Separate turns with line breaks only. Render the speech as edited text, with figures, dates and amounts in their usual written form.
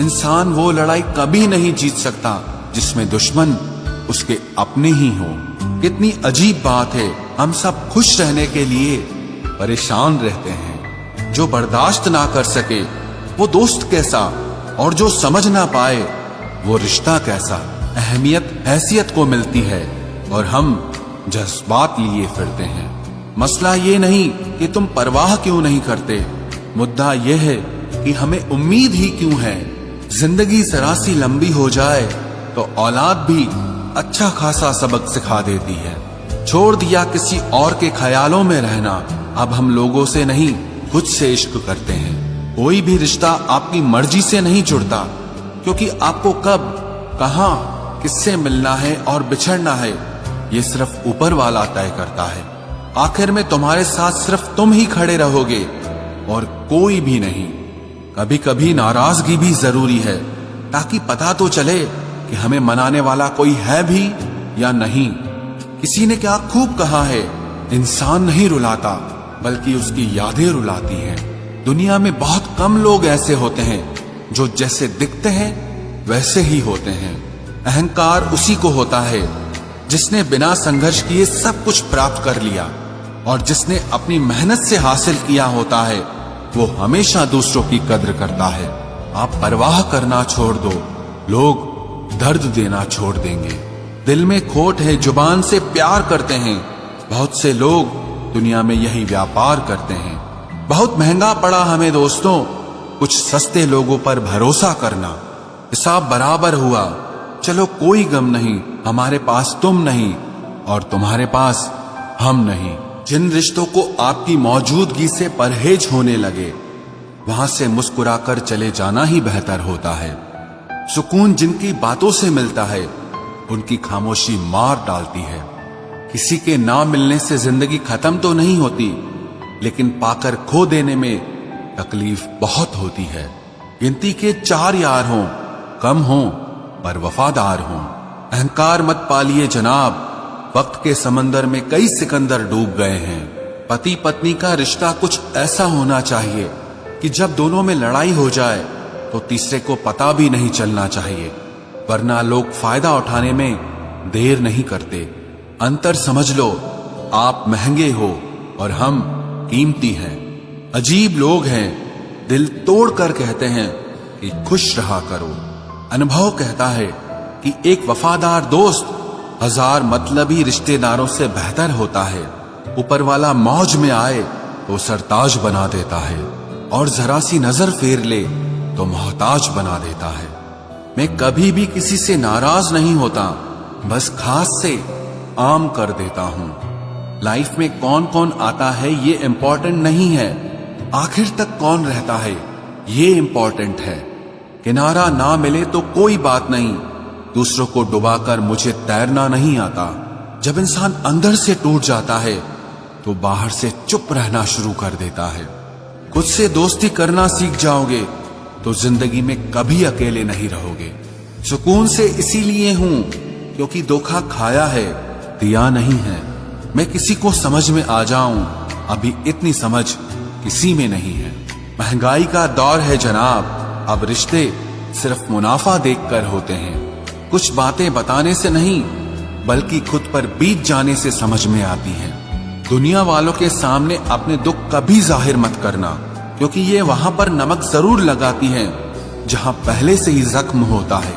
इंसान वो लड़ाई कभी नहीं जीत सकता जिसमें दुश्मन उसके अपने ही हो। कितनी अजीब बात है, हम सब खुश रहने के लिए परेशान रहते हैं। जो बर्दाश्त ना कर सके वो दोस्त कैसा, और जो समझ ना पाए वो रिश्ता कैसा। अहमियत हैसियत को मिलती है और हम जज्बात लिए फिरते हैं। मसला ये नहीं कि तुम परवाह क्यों नहीं करते, मुद्दा यह है कि हमें उम्मीद ही क्यों है। जिंदगी जरा सी लंबी हो जाए तो औलाद भी अच्छा खासा सबक सिखा देती है। छोड़ दिया किसी और के ख्यालों में रहना, अब हम लोगों से नहीं खुद से इश्क करते हैं। कोई भी रिश्ता आपकी मर्जी से नहीं जुड़ता, क्योंकि आपको कब, कहां, किससे मिलना है और बिछड़ना है ये सिर्फ ऊपर वाला तय करता है। आखिर में तुम्हारे साथ सिर्फ तुम ही खड़े रहोगे और कोई भी नहीं। कभी कभी नाराजगी भी जरूरी है, ताकि पता तो चले कि हमें मनाने वाला कोई है भी या नहीं। किसी ने क्या खूब कहा है, इंसान नहीं रुलाता बल्कि उसकी यादें रुलाती हैं। दुनिया में बहुत कम लोग ऐसे होते हैं जो जैसे दिखते हैं वैसे ही होते हैं। अहंकार उसी को होता है जिसने बिना संघर्ष किए सब कुछ प्राप्त कर लिया, और जिसने अपनी मेहनत से हासिल किया होता है वो हमेशा दूसरों की कद्र करता है। आप परवाह करना छोड़ दो, लोग दर्द देना छोड़ देंगे। दिल में खोट है, जुबान से प्यार करते हैं। बहुत से लोग दुनिया में यही व्यापार करते हैं। बहुत महंगा पड़ा हमें दोस्तों कुछ सस्ते लोगों पर भरोसा करना। हिसाब बराबर हुआ, चलो कोई गम नहीं, हमारे पास तुम नहीं और तुम्हारे पास हम नहीं। जिन रिश्तों को आपकी मौजूदगी से परहेज होने लगे, वहां से मुस्कुराकर चले जाना ही बेहतर होता है। सुकून जिनकी बातों से मिलता है, उनकी खामोशी मार डालती है। किसी के ना मिलने से जिंदगी खत्म तो नहीं होती, लेकिन पाकर खो देने में तकलीफ बहुत होती है। गिनती के 4 यार हों, कम हों पर वफादार हों। अहंकार मत पालिए जनाब, वक्त के समंदर में कई सिकंदर डूब गए हैं। पति पत्नी का रिश्ता कुछ ऐसा होना चाहिए कि जब दोनों में लड़ाई हो जाए तो तीसरे को पता भी नहीं चलना चाहिए, वरना लोग फायदा उठाने में देर नहीं करते। अंतर समझ लो, आप महंगे हो और हम कीमती हैं। अजीब लोग हैं, दिल तोड़कर कहते हैं कि खुश रहा करो। अनुभव कहता है कि एक वफादार दोस्त 1000 मतलबी रिश्तेदारों से बेहतर होता है। ऊपर वाला मौज में आए तो सरताज बना देता है, और जरा सी नजर फेर ले तो मोहताज बना देता है। मैं कभी भी किसी से नाराज नहीं होता, बस खास से आम कर देता हूं। लाइफ में कौन कौन आता है ये इंपॉर्टेंट नहीं है, आखिर तक कौन रहता है ये इंपॉर्टेंट है। किनारा ना मिले तो कोई बात नहीं, दूसरों को डुबाकर मुझे तैरना नहीं आता। जब इंसान अंदर से टूट जाता है तो बाहर से चुप रहना शुरू कर देता है। खुद से दोस्ती करना सीख जाओगे तो जिंदगी में कभी अकेले नहीं रहोगे। सुकून से इसीलिए हूं क्योंकि धोखा खाया है, दिया नहीं है। मैं किसी को समझ में आ जाऊं, अभी इतनी समझ किसी में नहीं है। महंगाई का दौर है जनाब, अब रिश्ते सिर्फ मुनाफा देखकर होते हैं। कुछ बातें बताने से नहीं बल्कि खुद पर बीत जाने से समझ में आती हैं। दुनिया वालों के सामने अपने दुख कभी जाहिर मत करना, क्योंकि ये वहां पर नमक जरूर लगाती हैं जहां पहले से ही जख्म होता है।